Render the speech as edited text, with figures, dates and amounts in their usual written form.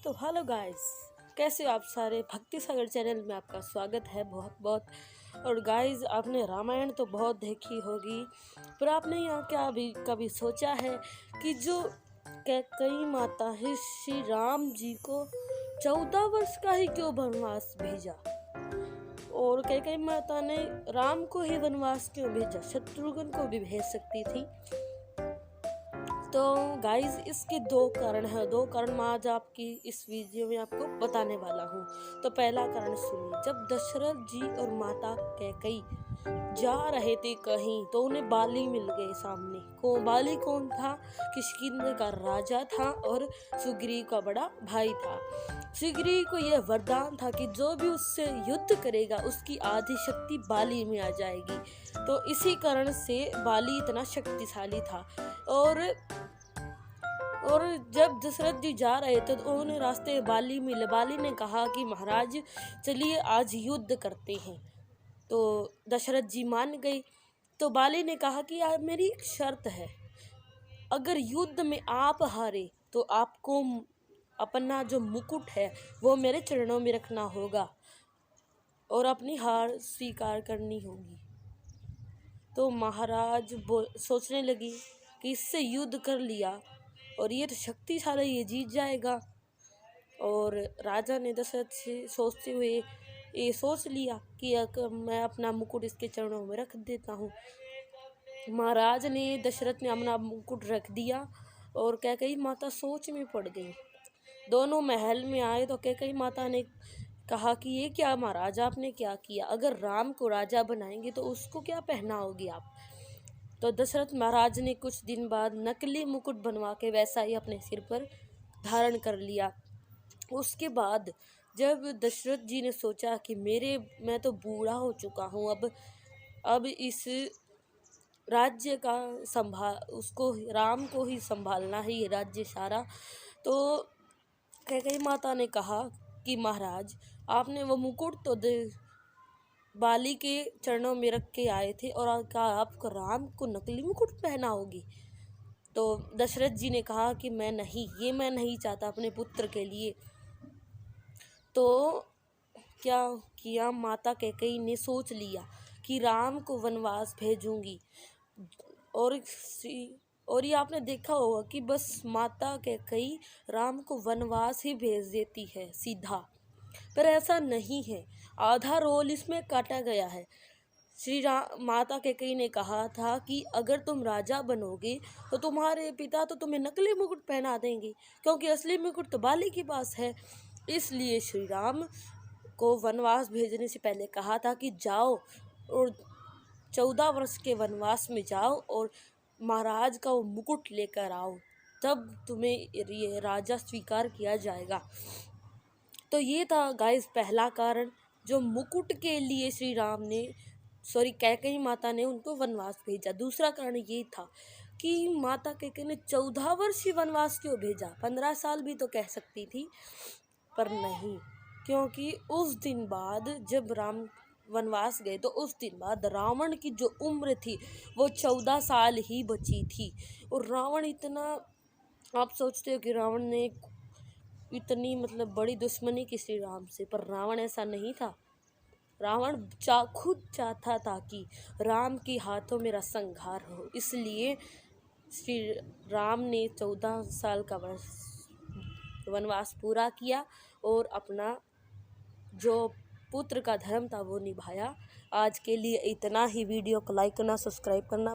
तो hello guys, कैसे हो आप सारे। भक्ति सागर चैनल में आपका स्वागत है बहुत बहुत। और गाइस, आपने रामायण तो बहुत देखी होगी, पर आपने यहाँ क्या अभी कभी सोचा है कि जो कैकेयी माता है श्री राम जी को 14 वर्ष का ही क्यों वनवास भेजा, और कैकेयी माता ने राम को ही वनवास क्यों भेजा, शत्रुघ्न को भी भेज सकती थी। तो गाइस, इसके दो कारण मैं आज आपकी इस वीडियो में आपको बताने वाला हूँ। तो पहला कारण सुनिए। जब दशरथ जी और माता कैकेयी जा रहे थे कहीं, तो उन्हें बाली मिल गए सामने। बाली कौन था? किष्किंधा का राजा था और सुग्रीव का बड़ा भाई था। सुग्रीव को यह वरदान था कि जो भी उससे युद्ध करेगा उसकी आधी शक्ति बाली में आ जाएगी। तो इसी कारण से बाली इतना शक्तिशाली था। और जब दशरथ जी जा रहे थे तो उन्हें रास्ते में बाली मिले। बाली ने कहा कि महाराज चलिए आज युद्ध करते हैं। तो दशरथ जी मान गए। तो बाली ने कहा कि यार मेरी एक शर्त है, अगर युद्ध में आप हारे तो आपको अपना जो मुकुट है वो मेरे चरणों में रखना होगा और अपनी हार स्वीकार करनी होगी। तो महाराज सोचने लगी कि इससे युद्ध कर लिया और ये तो शक्तिशाली, ये जीत जाएगा। और राजा ने दशरथ से सोचते हुए ये सोच लिया कि अगर मैं अपना मुकुट इसके चरणों में रख देता हूँ। महाराज ने, दशरथ ने अपना मुकुट रख दिया और कैकेयी माता सोच में पड़ गई। दोनों महल में आए तो कैकेयी माता ने कहा कि ये क्या महाराज, आपने क्या किया? अगर राम को राजा बनाएंगे तो उसको क्या पहनाओगे आप? तो दशरथ महाराज ने कुछ दिन बाद नकली मुकुट बनवा के वैसा ही अपने सिर पर धारण कर लिया। उसके बाद जब दशरथ जी ने सोचा कि मैं तो बूढ़ा हो चुका हूँ, अब इस राज्य का उसको राम को ही संभालना है, ये राज्य सारा। तो कैकेयी माता ने कहा कि महाराज, आपने वो मुकुट तो बाली के चरणों में रख के आए थे और कहा आप राम को नकली मुकुट पहनाओगी। तो दशरथ जी ने कहा कि मैं नहीं चाहता अपने पुत्र के लिए। तो क्या किया, माता कैकेयी ने सोच लिया कि राम को वनवास भेजूंगी। और ये आपने देखा होगा कि बस माता कैकेयी राम को वनवास ही भेज देती है सीधा, पर ऐसा नहीं है। आधा रोल इसमें काटा गया है। माता कैकेयी ने कहा था कि अगर तुम राजा बनोगे तो तुम्हारे पिता तो तुम्हें नकली मुकुट पहना देंगे, क्योंकि असली मुकुट तो बाली के पास है। इसलिए श्री राम को वनवास भेजने से पहले कहा था कि जाओ और 14 वर्ष के वनवास में जाओ और महाराज का वो मुकुट लेकर आओ, तब तुम्हें ये राजा स्वीकार किया जाएगा। तो ये था गाइस पहला कारण, जो मुकुट के लिए कैकेयी माता ने उनको वनवास भेजा। दूसरा कारण ये था कि माता कैकेयी ने 14 वर्ष ही वनवास क्यों भेजा? 15 साल भी तो कह सकती थी, पर नहीं, क्योंकि उस दिन बाद जब राम वनवास गए तो उस दिन बाद रावण की जो उम्र थी वो 14 साल ही बची थी। और रावण इतना, आप सोचते हो कि रावण ने इतनी बड़ी दुश्मनी की श्री राम से, पर रावण ऐसा नहीं था। रावण खुद चाहता था कि राम के हाथों मेरा संहार हो, इसलिए श्री राम ने 14 साल का वनवास पूरा किया और अपना जो पुत्र का धर्म था वो निभाया। आज के लिए इतना ही। वीडियो को लाइक करना, सब्सक्राइब करना।